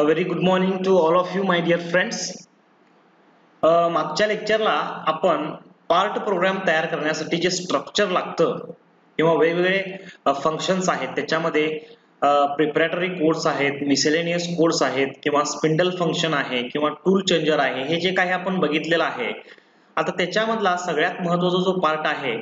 A very good morning to all of you, my dear friends. मागच्या लेक्चरला आपण part programme तयार करण्यासाठी जे स्ट्रक्चर लागतं किंवा वेगवेगळे फंक्शन्स आहेत त्याच्यामध्ये प्रिपरेटरी कोड्स आहेत, मिसेलेनियस कोड्स आहेत किंवा स्पिंडल फंक्शन आहे किंवा टूल चेंजर आहे, हे जे काही आपण बघितलेलं आहे. आता त्याच्यामधला सगळ्यात महत्त्वाचा जो पार्ट आहे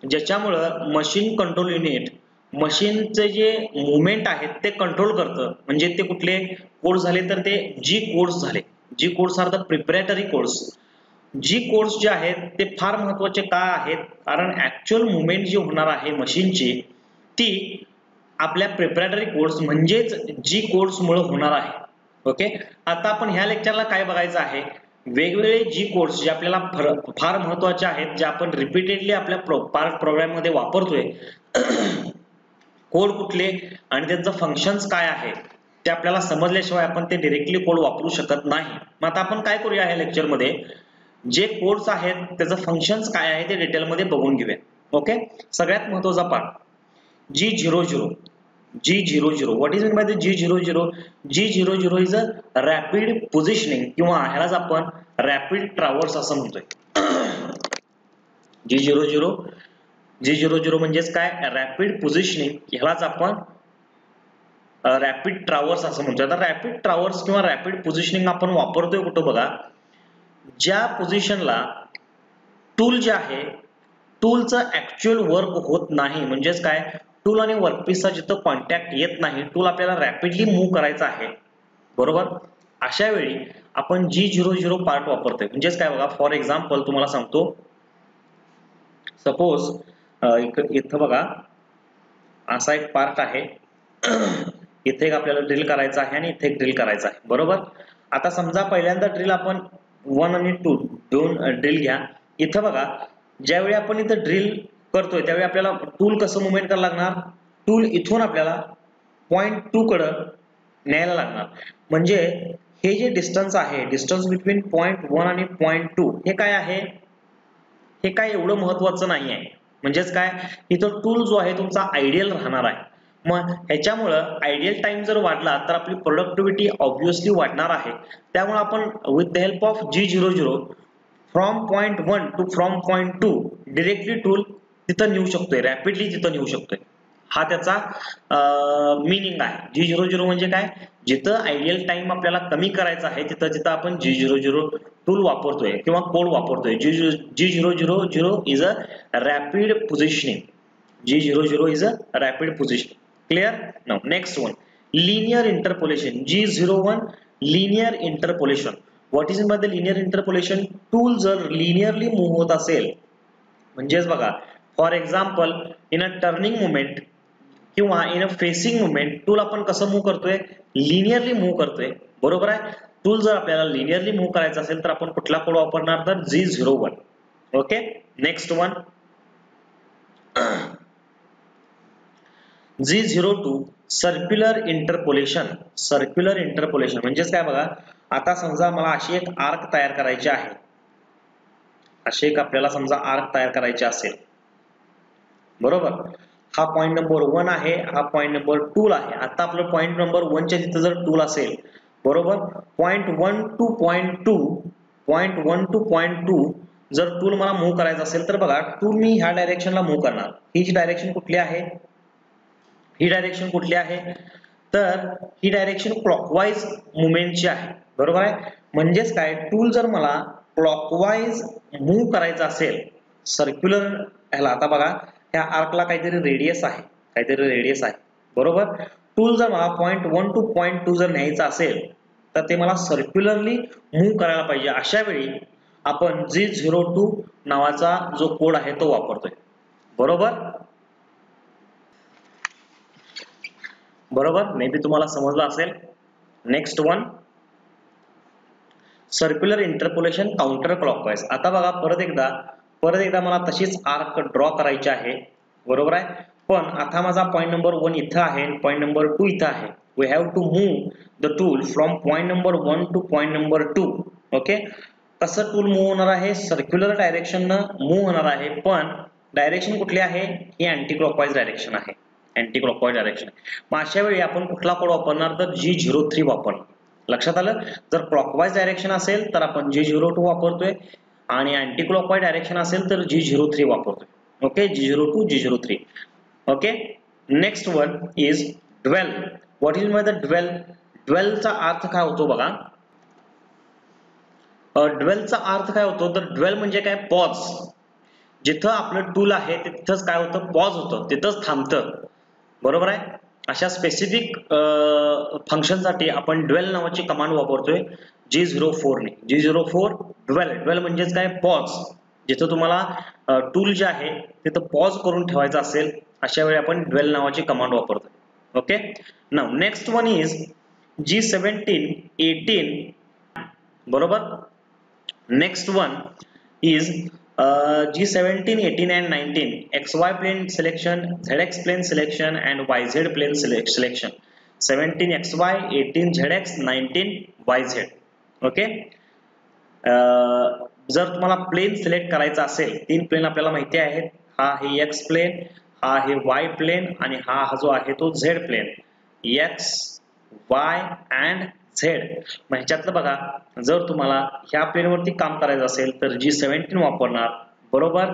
ज्याच्यामुळं मशीन कंट्रोल युनिट मशीनचे जे मुवमेंट आहेत ते कंट्रोल करतं, म्हणजे ते कुठले कोड्स झाले तर ते जी कोड्स झाले. G codes are the preparatory codes. G codes जे आहेत ते फार महत्त्वाचे का आहेत, कारण ऍक्च्युअल मुवमेंट जी होणार आहे मशीनची ती आपल्या प्रिपरेटरी कोड्स म्हणजेच जी कोड्स मुळे होणार आहे. ओके, आता आपण ह्या लेक्चरला काय बघायचं आहे, वेगवेगळे जी कोड्स जे आपल्याला फार महत्त्वाचे आहेत, जे आपण रिपीटेडली आपल्या पार्ट प्रोग्राम मध्ये वापरतोय. कोड कुठले आणि त्यांचं फंक्शन्स काय आहे ते आपल्याला समजल्याशिवाय आपण ते डायरेक्टली कोड वापरू शकत नाही. मग आता आपण काय करूया ह्या लेक्चर मध्ये, जे कोड्स आहेत त्याचं फंक्शन्स काय आहे ते डिटेल मध्ये बघून घेऊया. ओके, सगळ्यात महत्त्वाचा part G00. G00 what is mean by the G00? G00 is a rapid positioning किंवा ह्यालाच आपण रॅपिड ट्रॅव्हर्स असं म्हणतोय. G00 म्हणजेच काय, रॅपिड पोझिशनिंग, ह्यालाच आपण रॅपिड ट्रॅव्हर्स असं म्हणतोय. आता रॅपिड ट्रॅव्हर्स किंवा रॅपिड पोझिशनिंग आपण वापरतोय कुठं बघा, ज्या पोझिशनला टूल जे आहे टूलचं ऍक्च्युअल वर्क होत नाही, म्हणजेच काय, टूल आणि वर्कपीसचा जिथं कॉन्टॅक्ट येत नाही, टूल आपल्याला रॅपिडली मूव्ह करायचा आहे, बरोबर. अशा वेळी आपण G00 पार्ट वापरतोय. म्हणजेच काय बघा, फॉर एक्झाम्पल तुम्हाला सांगतो, सपोज इथं बघा असा एक पार्ट आहे, इथे एक आपल्याला ड्रिल करायचा आहे आणि इथे एक ड्रिल करायचा आहे, बरोबर. आता समजा पहिल्यांदा ड्रिल आपण 1 आणि 2 दोन ड्रिल घ्या. इथं बघा, ज्यावेळी आपण इथं ड्रिल करतोय त्यावेळी आपल्याला टूल कसं मुवमेंट करायला लागणार, टूल इथून आपल्याला पॉइंट 2 कडे न्यायला लागणार. म्हणजे हे जे डिस्टन्स आहे, डिस्टन्स बिटवीन पॉइंट 1 आणि पॉइंट 2, हे काय आहे, हे काय एवढं महत्वाचं नाही आहे. म्हणजेच काय, इथं टूल जो आहे तुमचा आयडियल राहणार आहे. मग ह्याच्यामुळं आयडियल टाइम जर वाढला तर आपली प्रोडक्टिव्हिटी ऑब्विसली वाढणार आहे. त्यामुळे आपण with the help of G00 from point 1 to from point 2 directly tool तिथं नेऊ शकतोय, रॅपिडली तिथं नेऊ शकतोय. हा त्याचा मीनिंग आहे. G00 म्हणजे काय, जिथं आयडियल टाइम आपल्याला कमी करायचा आहे तिथं तिथं आपण G00 टूल वापरतोय किंवा कोड वापरतोय. G00 is a rapid positioning. G00 is a rapid positioning. Clear? Now next one, linear interpolation. G01 linear interpolation. What is in by the linear interpolation? Tool जर लिनियरली मूव्ह होत असेल, म्हणजेच बघा, for example in a turning movement किंवा in a facing movement tool आपण कसं move करतोय, linearly move करतोय, बरोबर आहे. टूल जर आपल्याला लिनियरली मूव्ह करायचं असेल तर आपण कुठला कोड वापरणार, तर G01. Okay, next one G02 circular interpolation. Circular interpolation म्हणजेच काय बघा, आता समजा मला अशी एक आर्क तयार करायची आहे, अशी एक आपल्याला समजा आर्क तयार करायची असेल, बरोबर. हा पॉइंट नंबर 1 आहे, हा पॉइंट नंबर 2 आहे. आता आपलं पॉइंट नंबर 1 च्या तिथं जर टूल असेल, बरोबर, पॉइंट 1 टू पॉइंट 2 जर टूल मला मूव्ह करायचं असेल तर बघा, टूल मी ह्या डायरेक्शनला मूव्ह करणार. ही जी डायरेक्शन कुठली आहे, ही डायरेक्शन कुठली आहे, तर ही डायरेक्शन क्लॉकवाईज मुवमेंटची आहे, बरोबर आहे. म्हणजेच काय, टूल जर मला क्लॉकवाईज मूव्ह करायचं असेल सर्क्युलर ह्याला, आता बघा ह्या आर्कला काहीतरी रेडियस आहे, बरोबर. टूल जर मला पॉइंट 1 टू पॉइंट 2 जर न्यायचं असेल तर ते मला सर्क्युलरली मूव्ह करायला पाहिजे. अशा वेळी आपण G02 नावाचा जो कोड आहे तो वापरतोय, बरोबर. बरोबर, मे बी तुम्हाला समजलं असेल. Next one, circular interpolation counter clockwise. आता बघा, परत एकदा मला तशीच आर्क ड्रॉ करायची आहे, बरोबर आहे. पण आता माझा पॉइंट नंबर 1 इथं आहे, पॉइंट नंबर 2 इथं आहे. We have to move the tool from point number 1 to point number 2. Okay, कसं टूल मूव्ह होणार आहे, सर्क्युलर डायरेक्शननं मूव्ह होणार आहे, पण डायरेक्शन कुठली आहे, ही अँटी क्लॉकवाईज डायरेक्शन आहे, अँटी क्लॉकवाईज डायरेक्शन. मग अशा वेळी आपण कुठला कोड वापरणार, तर G03 वापरणार. लक्षात आलं? जर क्लॉकवाईज डायरेक्शन असेल तर आपण G02 वापरतोय आणि अँटी क्लॉकवाईज डायरेक्शन असेल तर G03 वापरतोय. Okay, G02 G03. Okay, next one is dwell. What is my the dwell? ड्वेलचा अर्थ काय होतो बघा. ड्वेलचा अर्थ काय होतो तर ड्वेल म्हणजे काय, पॉज. जिथं आपलं टूल आहे तिथंच काय होतं, पॉज होतं, तिथंच थांबतं. बरोबर आहे? अशा स्पेसिफिक फंक्शनसाठी आपण ड्वेल नावाची कमांड वापरतोय G04 ने. G04 dwell. ड्वेल म्हणजेच काय, पॉज. जिथं तुम्हाला टूल जे आहे तिथं पॉज करून ठेवायचं असेल अशा वेळी आपण ड्वेल नावाची कमांड वापरतोय. Okay, now next one is G17 18. बरोबर. Next one is G17 18 and 19 XY plane selection, ZX plane selection and YZ plane selection. 17 XY, 18 ZX, 19 YZ. Okay, जर तुम्हाला प्लेन सिलेक्ट करायचा असेल, 3 प्लेन आपल्याला माहिती आहेत. हा आहे X प्लेन, हा आहे Y प्लेन आणि हा जो आहे तो Z plane. X, Y and Z. मग ह्याच्यातलं बघा, जर तुम्हाला ह्या प्लेनवरती काम करायचं असेल तर G17 वापरणार. बरोबर.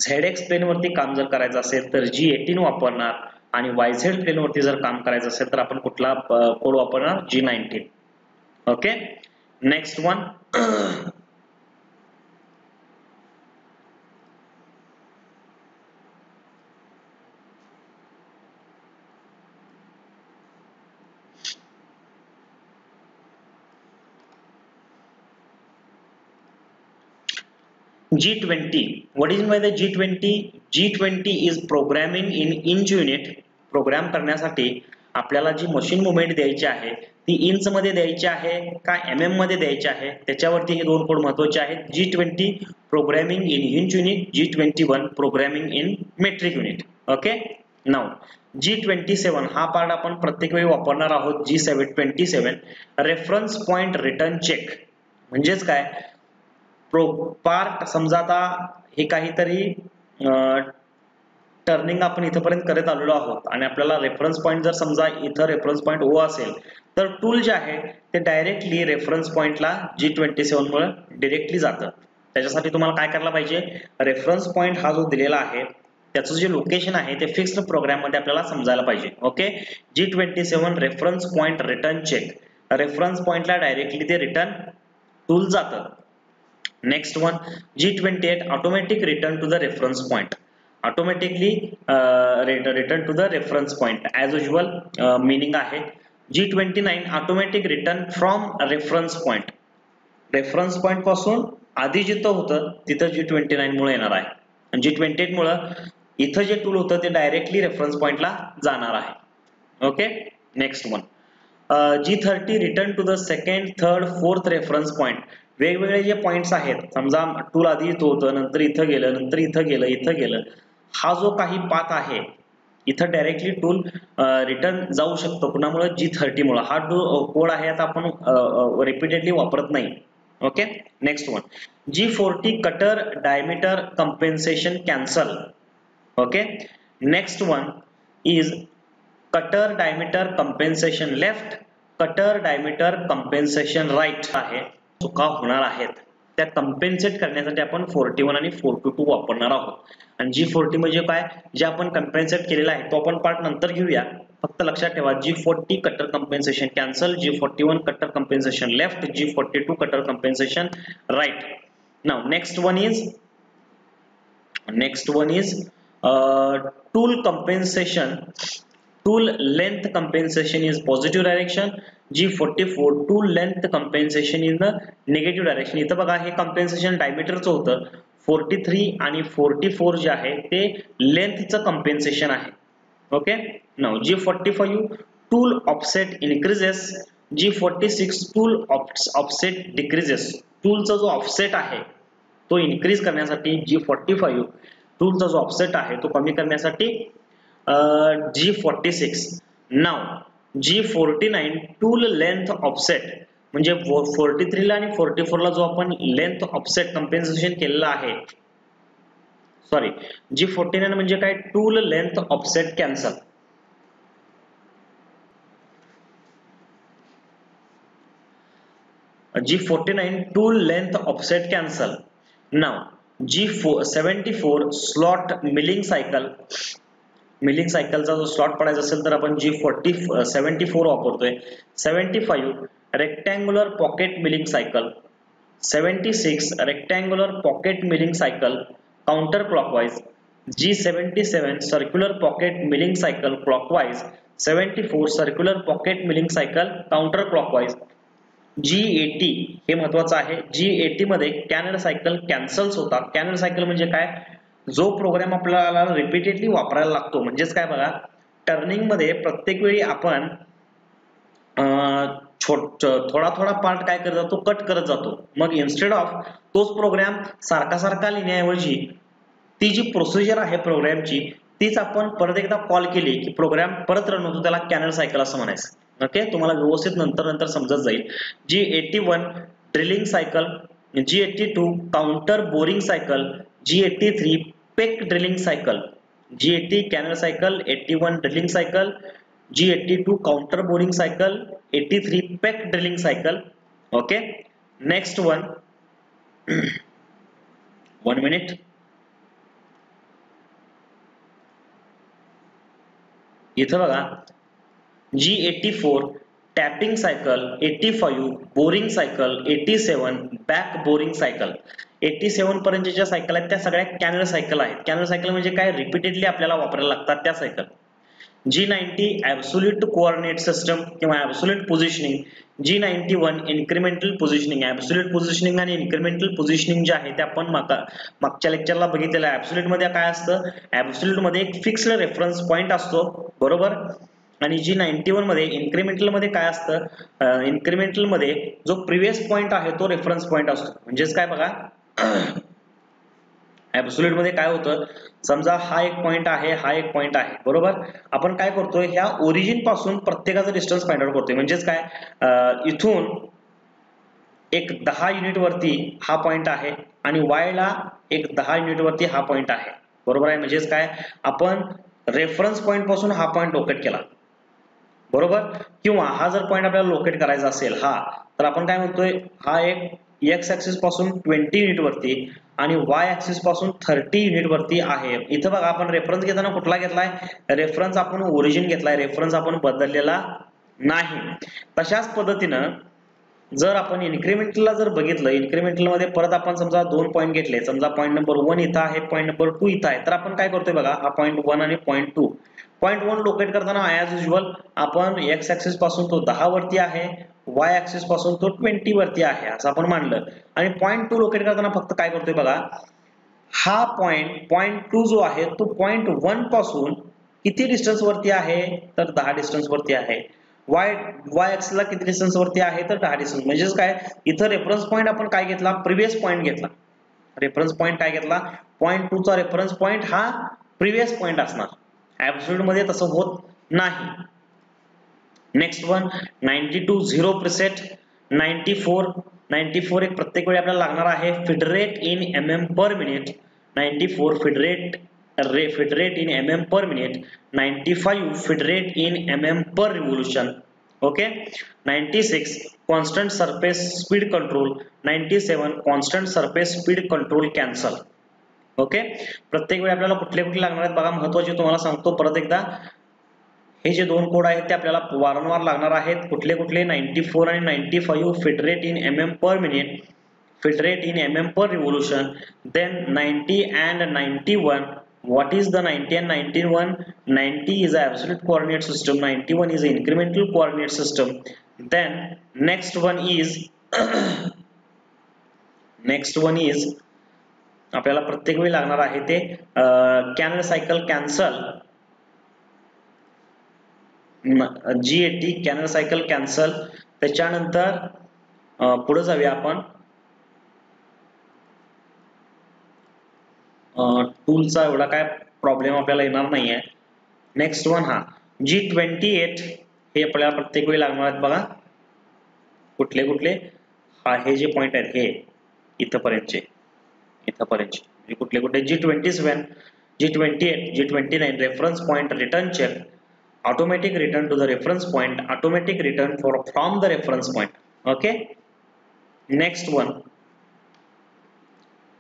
ZX प्लेनवरती काम जर करायचं असेल तर G18 वापरणार आणि YZ प्लेनवरती जर काम करायचं असेल तर आपण कुठला कोड वापरणार, G19. Okay, next one G20. What is by the G20? G20 is programming in inch unit. Program करण्यासाठी आपल्याला जी मशीन मुवमेंट द्यायची आहे ती इंच मध्ये द्यायची आहे का mm मध्ये द्यायची आहे, त्याच्यावरती हे दोन कोड महत्त्वाचे आहेत. G20 programming in inch unit, G21 programming in metric unit. Okay, now G27 हा पार्ट आपण प्रत्येक वेळी वापरणार आहोत. G27 reference point return check. म्हणजेच काय, पार्ट समजा आता हे काहीतरी टर्निंग आपण इथपर्यंत करत आलेलो आहोत आणि आपल्याला रेफरन्स पॉइंट जर समजा इथं रेफरन्स पॉइंट O असेल तर टूल जे आहे ते डायरेक्टली रेफरन्स पॉइंटला G27 मुळे डायरेक्टली जातं. त्याच्यासाठी तुम्हाला काय करायला पाहिजे, रेफरन्स पॉइंट हा जो दिलेला आहे त्याचं जे लोकेशन आहे ते फिक्स्ड प्रोग्राम मध्ये आपल्याला समजायला पाहिजे. Okay, G27 reference point return check. Reference पॉइंटला डायरेक्टली ते रिटर्न टूल जातं. Next one G28 automatic return to the reference point. Automatically return to the reference point as usual meaning आहे. G29 automatic return from reference point. Reference point पासून आधी जिथं होतं तिथं G29 मुळे येणार आहे आणि G28 मुळे इथं जे टूल होतं ते डायरेक्टली रेफरन्स पॉइंटला जाणार आहे. Okay, next one G30 return to the second, third, fourth reference point. वेगवेगळे जे पॉइंट्स आहेत, समजा टूल आधी इथं होतं, नंतर इथं गेलं, नंतर इथं गेलं, इथं गेलं, हा जो काही पाथ आहे इथं डायरेक्टली टूल रिटर्न जाऊ शकतो. कुणामुळे G30 मुळे. हा कोड आहे आता आपण रिपीटेडली वापरत नाही. Okay, next one G40 cutter diameter compensation cancel. Okay, next one is cutter diameter compensation left, cutter diameter compensation right आहे. चुका होणार आहेत त्या कंपेन्सेट करण्यासाठी आपण 41 आणि 42 वापरणार आहोत. आणि G40 म्हणजे काय, जे आपण कंपेन्सेट केलेला आहे तो आपण पार्ट नंतर घेऊया. फक्त लक्षात ठेवा G40 cutter compensation cancel, G41 cutter compensation left, G42 cutter compensation right. Now next one is tool compensation. Tool length compensation is positive direction. G44 tool length compensation is the negative direction. इथं बघा हे compensation diameterचं होतं. 43 आणि 44 जे आहे ते लेंथचं compensation आहे. Okay, now G45 tool offset increases, G46 tool offset decreases. टूलचा जो ऑफसेट आहे तो इन्क्रीज करण्यासाठी, G45 टूलचा जो ऑफसेट आहे तो कमी करण्यासाठी G46. Now G49 tool length offset. म्हणजे 43 ला आणि 44 ला जो आपण लेंथ ऑफसेट कंपेन्सेशन केलेला आहे, सॉरी G49 म्हणजे काय, tool length offset cancel. G49 tool length offset cancel. Now G74 slot milling cycle. Milling सायकलचा जो स्लॉट पडायचा असेल तर आपण G74 वापरतोय. 75 rectangular pocket milling cycle. 76 rectangular pocket milling cycle counter clockwise. G77 circular pocket milling cycle clockwise. 74 circular pocket milling cycle counter clockwise. G80 हे महत्वाचं आहे. G80 मध्ये कॅनल सायकल कॅन्सल्स होतात. कॅनल सायकल म्हणजे काय, जो प्रोग्राम आपल्याला रिपीटेडली वापरायला लागतो. म्हणजेच काय बघा, टर्निंग मध्ये प्रत्येक वेळी आपण थोडा थोडा पार्ट काय करत जातो, कट करत जातो. मग इन्स्टेड ऑफ तोच प्रोग्राम सारखा सारखा लिहिण्याऐवजी ती जी प्रोसिजर आहे प्रोग्रामची तीच आपण परत एकदा कॉल केली की प्रोग्राम परत रन होतो. त्याला कॅनल सायकल असं म्हणायचं. ओके, तुम्हाला व्यवस्थित नंतर समजत जाईल. G81 drilling cycle. G82 counter boring cycle. G83 Peck drilling cycle. G80 canal cycle, 81 drilling cycle, G82 counter boring cycle, 83 Peck drilling cycle. Okay, next one 1 minute. इथं बघा G84 tapping cycle, 85 boring cycle, 87 back boring cycle. 87 पर्यंतच्या cycle आहेत त्या सगळ्या canal cycle आहेत. Canal cycle म्हणजे काय, repeatedly आपल्याला वापरायला लागतात त्या cycle. G90 absolute coordinate system किंवा absolute positioning. G91 incremental positioning. Absolute positioning आणि इन्क्रिमेंटल पोझिशनिंग जे आहे ते आपण मागच्या लेक्चरला बघितलेलं आहे. ऍब्सोल्यूट मध्ये काय असतं, ऍब्सोल्यूट मध्ये एक फिक्स्ड रेफरन्स पॉइंट असतो, बरोबर. आणि G91 मध्ये इन्क्रिमेंटल मध्ये काय असतं, इन्क्रिमेंटल मध्ये जो प्रिव्हियस पॉइंट आहे तो रेफरन्स पॉइंट असतो. म्हणजेच काय बघा, ऍब्सोल्यूट मध्ये काय होतं, समजा हा एक पॉइंट आहे, हा एक पॉइंट आहे, बरोबर. आपण काय करतोय, ह्या ओरिजिन पासून प्रत्येकाचा डिस्टन्स फाइंड आउट करतोय. म्हणजेच काय, इथून एक 10 युनिट वरती हा पॉइंट आहे आणि y ला एक 10 युनिट वरती हा पॉइंट आहे, बरोबर आहे. म्हणजेच काय, आपण रेफरन्स पॉइंट पासून हा पॉइंट लोकेट केला, बरोबर. किंवा हा जर पॉइंट आपल्याला लोकेट करायचा असेल हा, तर आपण काय म्हणतोय, हा एक x ऍक्सिस पासून 20 युनिट वरती आणि y ऍक्सिस पासून 30 युनिट वरती आहे. इथं बघा आपण रेफरन्स घेताना कुठला घेतलाय, रेफरन्स आपण ओरिजिन घेतलाय, रेफरन्स आपण बदललेला नाही. तशाच पद्धतीनं जर आपण इन्क्रिमेंटलला जर बघितलं, इन्क्रिमेंटल मध्ये परत आपण समजा 2 पॉइंट घेतले, समजा पॉइंट नंबर 1 इथं आहे, पॉइंट नंबर 2 इथं आहे, तर आपण काय करतोय बघा, हा पॉइंट 1 आणि पॉइंट 2. पॉइंट 1 लोकेट करताना ऍज युजुअल आपण x ऍक्सिस पासून तो 10 वरती आहे, y ऍक्सिस पासून तो 20 वरती आहे असं आपण मानलं. आणि पॉइंट 2 लोकेट करताना फक्त काय करतोय बघा, हा पॉइंट 2 जो आहे तो पॉइंट 1 पासून किती डिस्टन्स वरती आहे, तर 10 डिस्टन्स वरती आहे. y ऍक्सिस ला किती डिस्टन्स वरती आहे, तर 10 डिस्टन्स. म्हणजेच काय, इथं रेफरन्स पॉइंट आपण काय घेतला, प्रिव्हियस पॉइंट घेतला. रेफरन्स पॉइंट काय घेतला, पॉइंट 2 चा रेफरन्स पॉइंट हा प्रिव्हियस पॉइंट असणार. ऍब्सोल्यूट मध्ये तसं होत नाही. Next one 92 zero preset. 94 एक प्रत्येक वेळी आपल्याला लागणार आहे. Feed rate in mm per minute. 94 feed rate in mm per minute. 95 feed rate in mm per revolution. Okay. 96 constant surface speed control. 97 constant surface speed control cancel. Okay. प्रत्येक वेळी आपल्याला कुठले लागणार आहेत बघा, महत्त्वाचे तुम्हाला सांगतो परत एकदा. हे जे दोन कोड आहेत ते आपल्याला वारंवार लागणार आहेत. कुठले 94 आणि 95 feed rate in mm per minute, feed rate in mm per revolution. Then 90 and 91. What is the 90 and 91? 90 is an absolute coordinate system, 91 is an incremental coordinate system. Then next one is आपल्याला प्रत्येक वेळी लागणार आहे ते canal cycle cancel. G80 canal cycle cancel. त्याच्यानंतर पुढे जाऊया आपण. टूलचा एवढा काय प्रॉब्लेम आपल्याला येणार नाहीये. नेक्स्ट वन हा G28 हे आपल्याला प्रत्येक वेळी लागणार आहेत बघा. कुठले हा हे जे पॉइंट आहेत हे इथपर्यंतचे म्हणजे कुठले G27, G28, G29 reference point return check. Automatic return to the reference point, automatic return from the reference point. Okay. Next one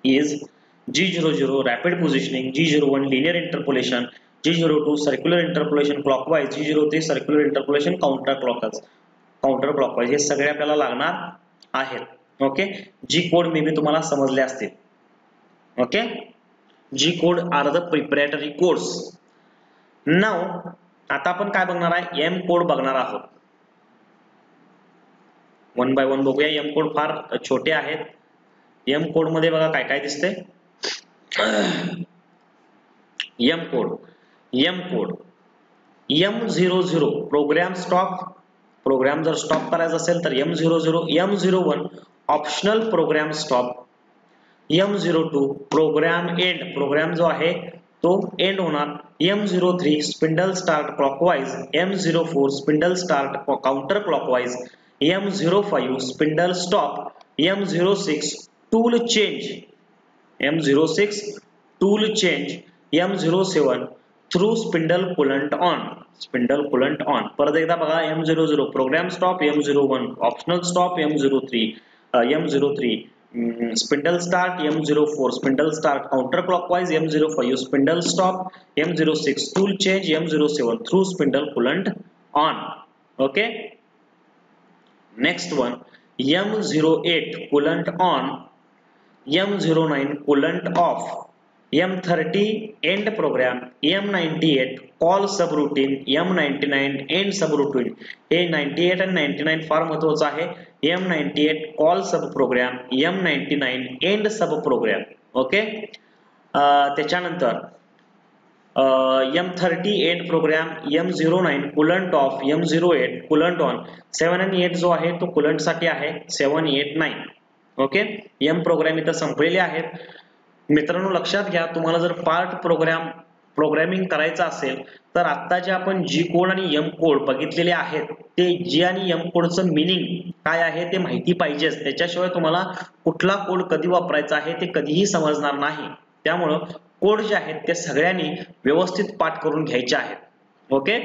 is G00 rapid positioning, G01 linear interpolation, G02 circular interpolation clockwise, G03 circular interpolation counterclockwise. हे सगळे आपल्याला लागणार आहेत. Okay, G code may be तुम्हाला समजले असतील. Okay, G code are the preparatory codes. Now आता आपण काय बघणार आहे, एम कोड बघणार आहोत. वन बाय वन बघूया. एम कोड फार छोटे आहेत. एम कोड मध्ये बघा काय काय दिसते. M code M00 program stop. Program जर स्टॉप करायचा असेल तर M00, M01 optional program stop, M02 program end. Program जो आहे तो एंड होणार. M03 spindle start clockwise, M04 spindle start counter clockwise, M05 spindle stop, M06 tool change, M06 tool change, M07 through spindle coolant on. Spindle coolant on. परत एकदा बघा, M00 program stop, M01 optional stop, M03 spindle start, M04 spindle start counter clockwise, M05 spindle stop, M06 tool change, M07 through spindle coolant on. Okay, next one M08 coolant on, M09 coolant off, M30 end program, M98 call subroutine, M99 end subroutine. हे 98 आणि 99 फार महत्वाचं आहे. M98 call sub program, M99 end sub program. Okay, त्याच्यानंतर M30 end program, M09 coolant off, M08 coolant on. 7 आणि 8 जो आहे तो कुलंट साठी आहे, 7, 8, 9. ओके, M प्रोग्राम इथं संपलेले आहेत. मित्रांनो लक्षात घ्या, तुम्हाला जर पार्ट प्रोग्रामिंग करायचं असेल तर आता जे आपण जी कोड आणि एम कोड बघितलेले आहेत ते जी आणि एम कोडचं मीनिंग काय आहे ते माहिती पाहिजेच. त्याच्याशिवाय तुम्हाला कुठला कोड कधी वापरायचा आहे ते कधीही समजणार नाही. त्यामुळं कोड जे आहेत ते सगळ्यांनी व्यवस्थित पाठ करून घ्यायचे आहेत. ओके.